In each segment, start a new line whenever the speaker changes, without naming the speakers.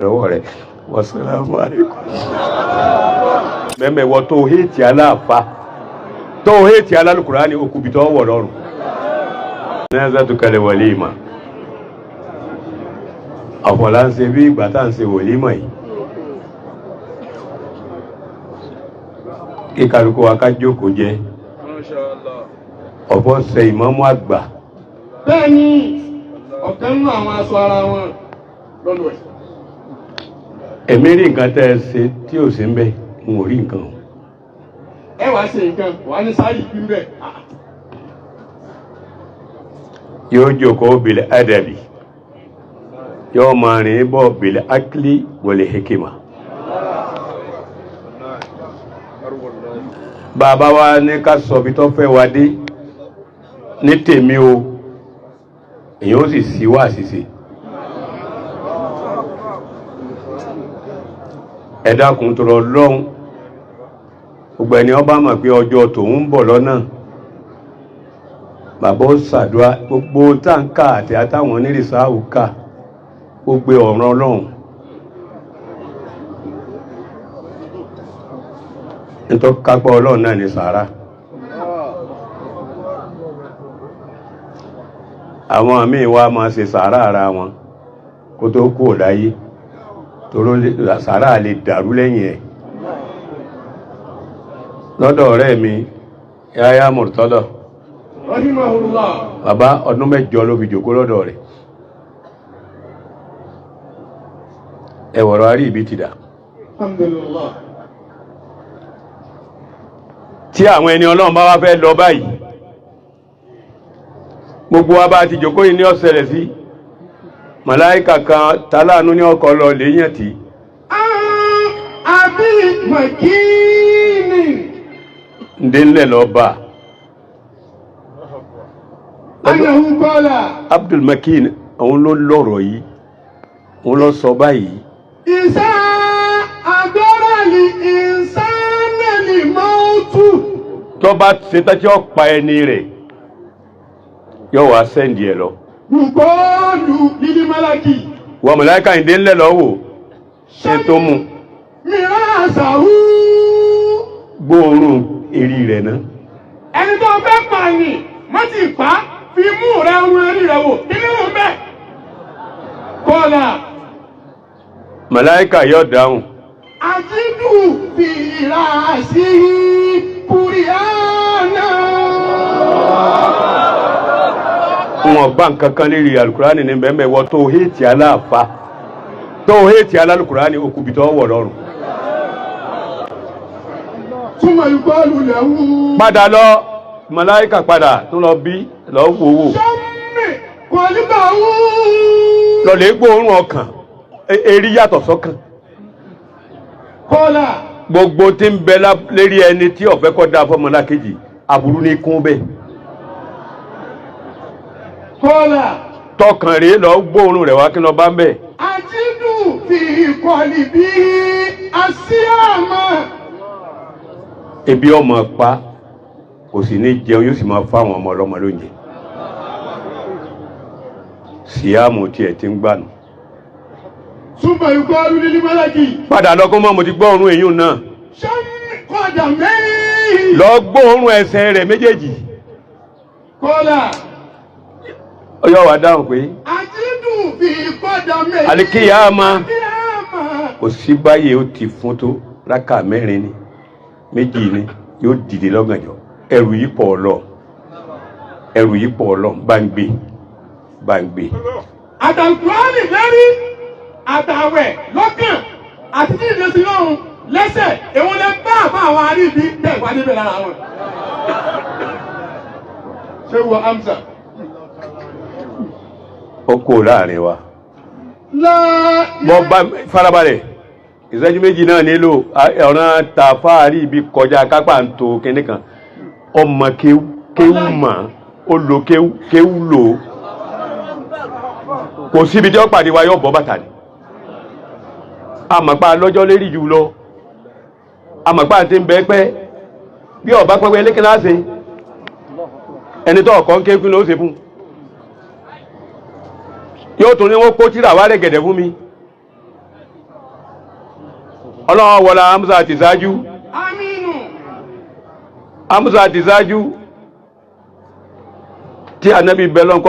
lọ́wọ́ rẹ̀ wasalaamu alaikum. mẹ́mẹ́ wọ́n tó hétí aláàfá tó hétí alálùkùránì okùnbìtọ́ wọ̀ lọ́rùn. nazatu kalẹ̀ walima ọ̀pọ̀lá ń ṣe bí ìgbà tá ń ṣe walima yìí. kí kálukú wa ká jókòó jẹ ọ̀pọ̀ ṣe ìmámù àgbà.
bẹ́ẹ̀ ni ọ̀kan nínú àwọn aṣọ ara wọn lọ́lọ́ ẹ̀.
èmi rí nǹkan tẹ́ ẹ ṣe tí ò sí ń bẹ n ò rí nǹkan o.
ẹ wàá ṣe nǹkan wàá ní sáyì kí n bẹ.
yóò jókòó bil adabi yóò máa rìn bọ̀ bil akli wal hikima. bàbá wa ní ká sọ bí tó fẹ́ wá dé ní tèmi o èyàn ó sì sí wá ṣiṣẹ́. ẹ dákun tó rọ lọ́hùn gbogbo ẹni ọba mọ̀ pé ọjọ́ tòun ń bọ̀ lọ́nà bàbá ó ṣàdúrà gbogbo táǹkà àti àtàwọn onírìsáàwù ká gbogbo ọ̀ràn ọlọ́run nítorí kápá ọlọ́run náà ní sàárà. àwọn míì wá máa ṣe sàárà ara wọn kó tó kú láyé toró sàárà lè dàrú lẹ́yìn ẹ̀. lọ́dọ̀ ọ̀rẹ́ mi Yahya Murtada
rahimahullah.
bàbá ọdún 8 ló fi jòkó lọ́dọ̀ rẹ̀. ẹ̀wọ̀rọ̀ arí ibi ti dà.
alhamdulillah.
tí àwọn ẹni ọlọ́run bá wá fẹ́ lọ báyìí gbogbo wa bá ti jòkó yìí ní ọ̀sẹ̀lẹ̀ sí màláíkà kan tàláàánú ní ọkọ̀ lọ lèyàn tí
àbí màkínì.
ǹdẹ́ ńlẹ̀ lọ bá
anahu qala.
Abdul Makin òun ló lọ́rọ̀ yìí òun ló sọ báyìí.
ìsá àgọ́rọ̀lì ìsánẹ̀lì mọ́tù.
tó bá ṣetán tí ó pa ẹni rẹ̀ yóò wá sẹ́ndì ẹ̀ lọ.
bùkọ́ọ̀lù lílí málákì.
wọ́n màláíkà ǹdẹ́ ńlẹ̀ lọ́wọ́ ṣe tó mú
mìíràn àṣàwù.
gbóòórùn èrí rẹ̀ náà.
ẹni tó fẹ́ pààyàn má ti pa fi mú rẹ ọrùn ẹrí rẹ wò kí nínú bẹ́ẹ̀. kọ́lá.
màláíkà yóò dáhùn.
àjídù fìlà sí kùrìánà.
wọn bá nǹkan kan lérí alukurani ní bẹ́ẹ̀ wọ́n tó hétí aláàfá tó hétí alálukurani okùnbìtọ́ wọ̀ lọ́rùn.
túmọ̀ ìkọlù lẹ́wù.
padà lọ màláíkà padà tó lọ bí lọ wòwò
sọ́mì kọ́líbà wù.
lọ lè gbóòórùn ọkàn erí yàtọ̀ sọ́kàn.
kọ́lá.
gbogbo tí ń bẹ lérí ẹni tí ọ̀fẹ́ kọ́ da fọmọlá kejì aburú ní kún bẹ́ẹ̀.
kọ́lá.
tọkàn rèé lọ gbóòórùn rẹ̀ wá kí lọ bá ń bẹ̀.
àjídù fi ìkọlì bí àṣìámà.
ebi ọmọ pa kò sì ní jẹun yóò sì máa fáwọn ọmọ ọlọ́mọ lóúnjẹ. síámù tiẹ̀ ti ń gbànú.
túmọ̀ ìkọlù lílí málákì.
padà lọ kó mọ́ mo ti gbọ́ òórùn èyí náà.
sọ́mì kọ́dà mẹ́rin.
lọ gbóòórùn ẹsẹ̀ rẹ̀ méjèèjì.
kọ́lá.
ọyọ́ wa dáhùn pé
àjídù fi kọ́dà mẹ́rin.
alikiyama
àkíyàmà.
kò sí báyìí ó ti fún tó rákà 4 ni 2 ni yóò dìde lọ́gànjọ́ ẹrù yìí pọ̀ ọlọ́ ẹrù yìí pọ̀ ọlọ́ bá ń gbé.
àtàkùránì lẹ́rí àtàwẹ̀ lọ́kàn àti tí ìdẹ́sí lọ́run lẹ́sẹ̀ èwo lẹ bá àbá àwọn aríbi tẹ̀ wá níbẹ̀ lára wọn. ṣé wọ Hamza.
ó kó láàrin wa bọ́ bá farabalẹ̀ ìṣẹ́jú 2 náà nílò ọ̀ràn tàfáàrí ibi kọjá kápá ń to kinní kan ọmọ kéwú mà ó lo kéwú lò kò síbi tí ó pàdé wa yóò bọ́ bàtà ni àmọ̀pá lọ́jọ́ lérí jù lọ àmọ̀pá ti ń bẹ́ pẹ́ bí ọba pẹ́pẹ́ lékè náà ṣe ẹni tó ọ̀kọ́ ń ké fún ló ṣe fún yóò tún ní wọ́n kó tíra wá rẹ̀ gẹ̀dẹ̀ fún mi ọlọ́run wọlá Hamza ti ṣáájú
Aminu.
Hamza ti ṣáájú tí anabi bẹ́lọ́n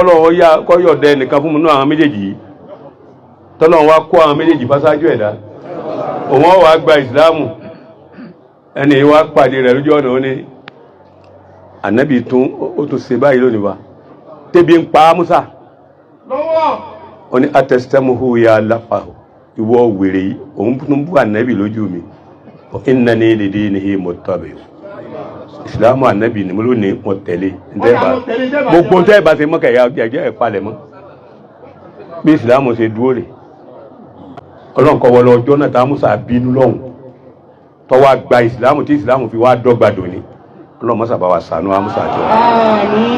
kọ́yọ̀ dẹ nìkan fún mi náà àwọn méjèèjì yìí tọ́lọ́run wá kó àwọn méjèèjì fásájú ẹ̀dá òun wá gba ìsìláàmù ẹni wá pàdé rẹ̀ lójú ọ̀nà ó ní anabi ó tún ṣe báyìí lónìí wa tẹ́bi ń pa Musa
Lọ́wọ́.
ó ní atẹ́sítẹ́muhu ya lápáhù ìwọ wèrè yìí òun tún bú anabi lójú mi innani lidinihi muttabi ìsìláàmù anabi ni mo ló ní mo tẹ̀lé gbogbo tẹ́ ẹ bá ṣe mọ́kà ẹ̀jẹ̀ ẹ̀ palẹ̀ mọ́ bí ìsìláàmù ṣe dúró rè ọlọ́run kọ́ wọlé ọjọ́ náà tá Musa bínú lọ́hùn tọ́wọ́ gba ìsìláàmù tí ìsìláàmù fi wá dọ́gba dòní ọlọ́run mọ́sà bá wa sànú Musa jọ.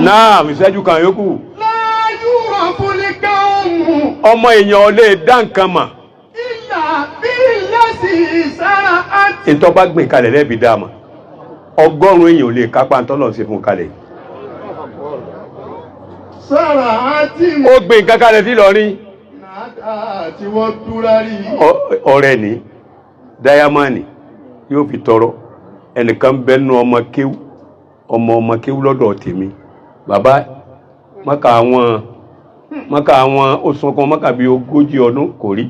náà ìṣẹ́jú kan yókù.
Láyú àfúnikẹ́ òmù.
ọmọ èèyàn lè dá nǹkan mà.
Ìlà bí lẹ́sì sára àti.
ìtọ́ bá gbìn kalẹ̀ lẹ́bi dá mà 100 èèyàn ò lè kápá ntọ́lọ̀ ṣe fún kalẹ̀.
Sára àti.
ó gbìn nǹkan kalẹ̀ sí Ìlọrin.
Nàdà tí wọ́n dúró rí.
ọ̀rẹ́ ní dáyámánì yóò fi tọrọ ẹnìkan bẹnu ọmọ kéwú lọ́dọ̀ tèmi bàbá mọ́kà àwọn oṣùnkún mọ́kà bíi 40 ọdún kò rí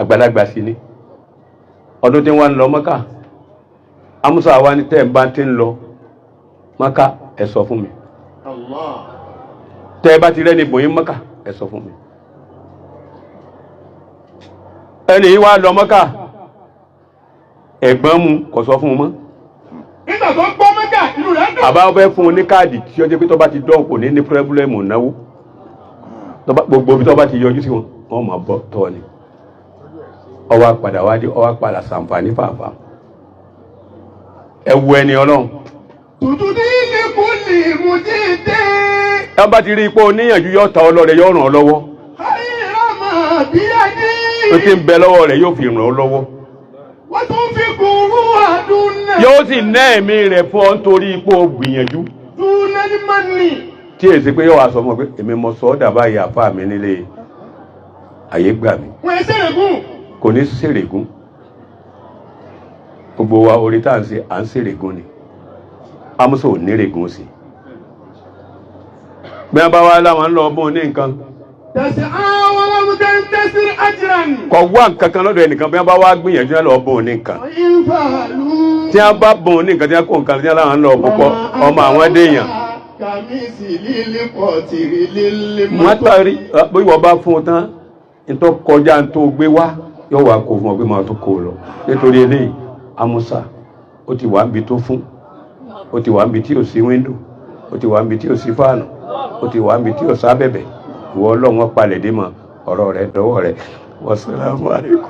àgbàlagbà sí ni ọdún tí wọ́n ń lọ mọ́kà Amusa wa ní tẹ́ ẹ̀ bá ti ń lọ mọ́kà ẹ sọ fún mi tẹ́ ẹ bá ti rẹ́ni bòyín mọ́kà ẹ sọ fún mi ẹni yìí wá lọ mọ́kà ẹ̀gbọ́n mu kò sọ fún un mọ́.
Nígbà tó gbọ́ mẹ́kà inú rẹ̀ dùn.
àbá ọbẹ̀ fún un ní káàdì tí ó jẹ́ pé tó bá ti dán kò ní pírẹ́bùlẹ́mù náwó gbogbo ibi tó bá ti yọjú sí wọn wọn máa bọ́ tọ́ ni ọwọ́ padà wájú ọwọ́ padà sàǹfààní fàáfàá ẹ wo ẹni ọlọ́run.
Tùtù ní ilé kò lè mú dídé.
ẹ bá ti rí ipò oníyànjú yóò ta ọlọ́rẹ̀ yóò ràn ọ́ lọ́wọ́.
Àìràmà bí ẹni.
ó ti ń bẹ lọ́wọ́ rẹ̀ yóò fi ràn ọ́ lọ́wọ́.
Wọ́n tún fi kúrú àdúnnà.
yóò sì ná ẹ̀mí rẹ̀ fún ọ nítorí ipò gbìyànjú.
Túnẹ́ ní mọ́nì.
tí èsì pé yóò wá sọ fún ọ pé èmi mọ sọ ọ́ dàbá ìyá àfáà mi nílé àyè gbà mí.
Wọ́n ẹ sẹ́rẹ̀gùn.
kò ní sèrègùn gbogbo wa orí tá à ń ṣe à ń sèrègùn ni Amusa ò nírègùn sí bí wọ́n bá wá láwọn ń lọ bọ́n ní nǹkan.
Tẹ̀sí àwọn ọlọ́mọdé ń tẹ́sí àjìrán.
kò wá nǹkan kan lọ́dọ̀ ẹnìkan bí wọ́n bá wá gbìyànjú ẹ̀ lọ bọ́n ní nǹkan.
Ìfàlú.
tí wọ́n bá bọ́n ní nǹkan tí wọ́n kó nǹkan tí wọ́n láwọn ń lọ púpọ̀ ọmọ àwọn déèyàn.
Kàmísì líle pọ̀ tìrì líle
mọ́tàrí bí wọ́n bá fún un tán nítorí kọjá tó gbé wá yóò wá kó fún ọ pé máa tó kó lọ nítorí eléyìí Amusa ó ti wà níbi tó fún ó ti wà níbi tí ò sí wíńdò ó ti wà níbi tí ò sí fáànù ó ti wà níbi tí ò sábẹ̀bẹ̀ ìwọ Ọlọ́run palẹ̀ dé mọ́ ọ̀rọ̀ rẹ̀ dọ́wọ́ rẹ̀ wassalamu alaikum.